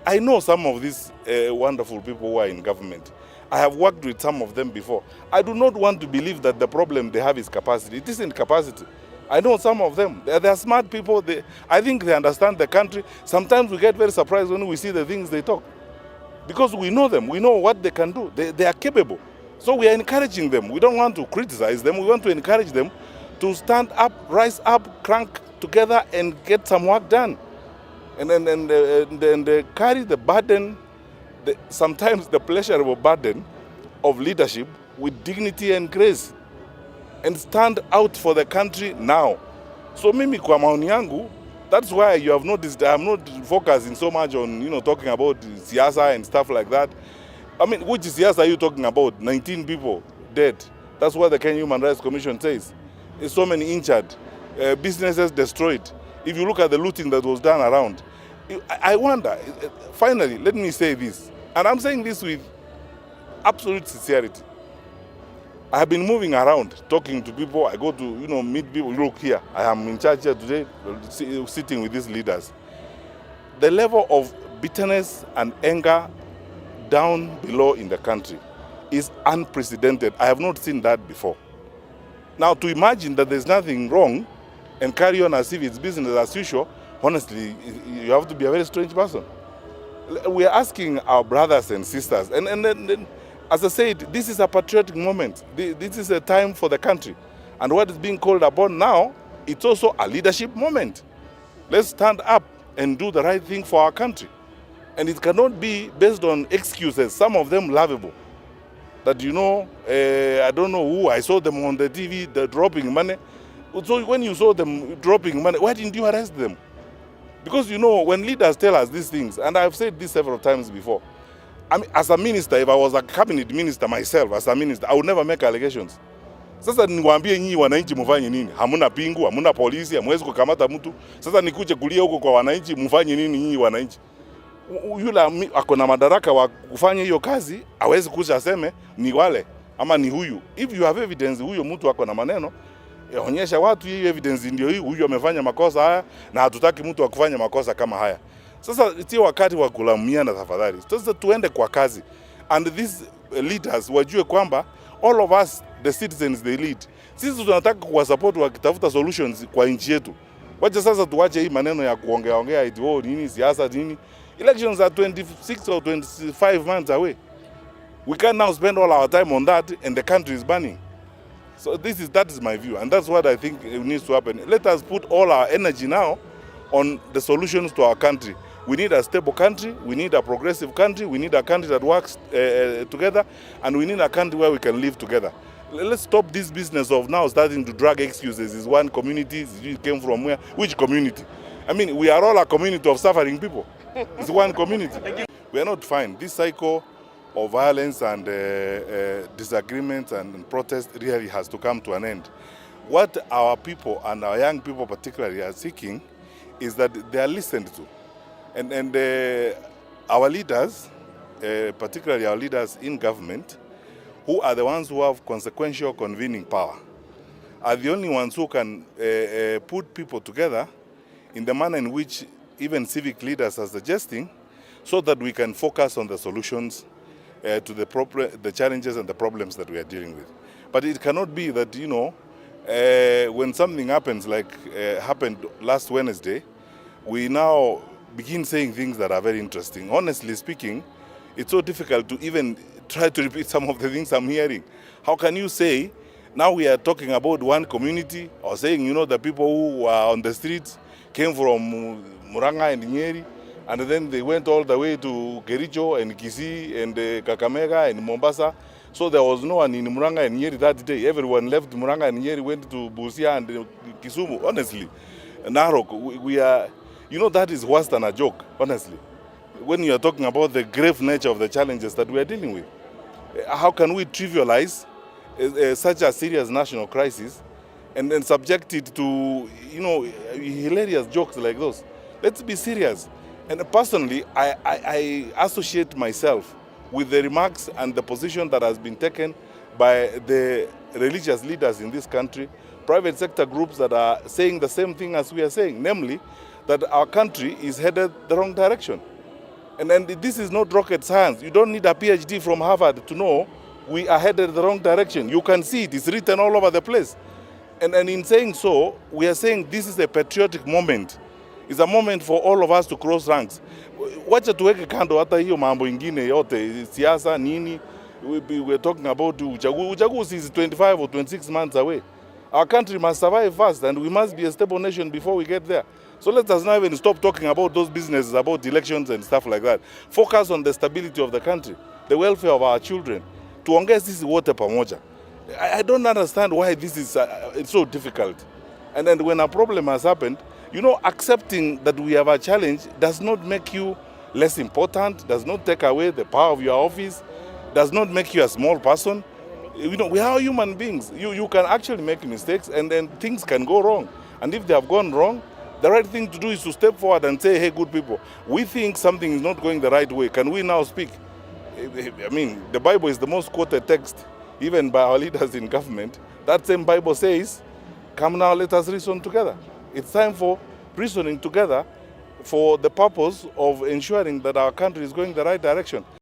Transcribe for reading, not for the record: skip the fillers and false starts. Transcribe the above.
I know some of these wonderful people who are in government. I have worked with some of them before. I do not want to believe that the problem they have is capacity. It isn't capacity. I know some of them. They are smart people. I think they understand the country. Sometimes we get very surprised when we see the things they talk. Because we know them. We know what they can do. They are capable. So we are encouraging them. We don't want to criticize them. We want to encourage them to stand up, rise up, crank together and get some work done. And then carry the burden, sometimes the pleasurable burden of leadership with dignity and grace. And stand out for the country now. So mimi kwa maoni yangu, that's why you have noticed I'm not focusing so much on talking about siasa and stuff like that. I mean, which siasa are you talking about? 19 people dead. That's what the Kenya Human Rights Commission says. There's so many injured, businesses destroyed. If you look at the looting that was done around, I wonder, finally, let me say this, and I'm saying this with absolute sincerity. I have been moving around, talking to people. I go to, meet people. Look here, I am in charge here today, sitting with these leaders. The level of bitterness and anger down below in the country is unprecedented. I have not seen that before. Now, to imagine that there's nothing wrong and carry on as if it's business as usual, honestly, you have to be a very strange person. We are asking our brothers and sisters, and then, as I said, this is a patriotic moment. This is a time for the country. And what is being called upon now, it's also a leadership moment. Let's stand up and do the right thing for our country. And it cannot be based on excuses, some of them lovable. That, I don't know who, I saw them on the TV, they're dropping money. So when you saw them dropping money, why didn't you arrest them? Because, when leaders tell us these things, and I've said this several times before, I mean, as a minister, if I was a cabinet minister myself, as a minister, I would never make allegations. Sasa niwaambie nyinyi wananchi mfanye nini? Hamuna pingu, hamuna polisi, hamwezi kukamata mtu. Sasa nikuje kulia huko kwa wananchi, mfanye nini nyinyi wananchi? Yule ako na madaraka wa kufanya hiyo kazi, hawezi kuja aseme ni wale ama ni huyu. If you have evidence huyo mtu ako na maneno, onyesha watu hiyo evidence ndio hii, huyu amefanya makosa haya na hatutaki mtu akufanya makosa kama haya. Sasa sio wakati wa kulaumiana tafadhali. Sasa tuende kwa kazi. And these leaders wajue kwamba all of us, the citizens they lead, sisi tunataka kuwa support wakitafuta solutions kwa nchi yetu. Wacha sasa tuache hii maneno ya kuongea eti nini siasa nini. Elections are 26 or 25 months away. We can now spend all our time on that and the country is burning. So that is my view, and that's what I think needs to happen. Let us put all our energy now on the solutions to our country. We need a stable country, we need a progressive country, we need a country that works together, and we need a country where we can live together. Let's stop this business of now starting to drag excuses. Is one community, it came from where? Which community? I mean, we are all a community of suffering people. It's one community. We are not fine. This cycle of violence and disagreement and protest really has to come to an end. What our people and our young people particularly are seeking is that they are listened to. And our leaders, particularly our leaders in government, who are the ones who have consequential convening power, are the only ones who can put people together in the manner in which even civic leaders are suggesting, so that we can focus on the solutions to the challenges and the problems that we are dealing with. But it cannot be that, when something happens like happened last Wednesday, we now begin saying things that are very interesting. Honestly speaking, it's so difficult to even try to repeat some of the things I'm hearing. How can you say, now we are talking about one community, or saying, the people who were on the streets came from Muranga and Nyeri, and then they went all the way to Kericho and Kisii and Kakamega and Mombasa. So there was no one in Muranga and Nyeri that day. Everyone left Muranga and Nyeri, went to Busia and Kisumu. Honestly, Narok, we are, that is worse than a joke, honestly. When you are talking about the grave nature of the challenges that we are dealing with, how can we trivialize such a serious national crisis and then subject it to, hilarious jokes like those? Let's be serious. And personally, I associate myself with the remarks and the position that has been taken by the religious leaders in this country, private sector groups that are saying the same thing as we are saying, namely that our country is headed the wrong direction. And this is not rocket science. You don't need a PhD from Harvard to know we are headed the wrong direction. You can see it. It's written all over the place. And in saying so, we are saying this is a patriotic moment. It's a moment for all of us to cross ranks. Wacha tuweke kando hata hiyo mambo ingine yote, siasa nini. We're talking about uchaguzi is 25 or 26 months away. Our country must survive first, and we must be a stable nation before we get there. So let us not even stop talking about those businesses, about elections and stuff like that. Focus on the stability of the country, the welfare of our children. Tuongee sisi wote pamoja. I don't understand why this is it's so difficult. And then when a problem has happened, you know, accepting that we have a challenge does not make you less important, does not take away the power of your office, does not make you a small person. You know, we are human beings. You can actually make mistakes, and then things can go wrong. And if they have gone wrong, the right thing to do is to step forward and say, hey, good people, we think something is not going the right way. Can we now speak? I mean, the Bible is the most quoted text, even by our leaders in government. That same Bible says, come now, let us reason together. It's time for reasoning together for the purpose of ensuring that our country is going the right direction.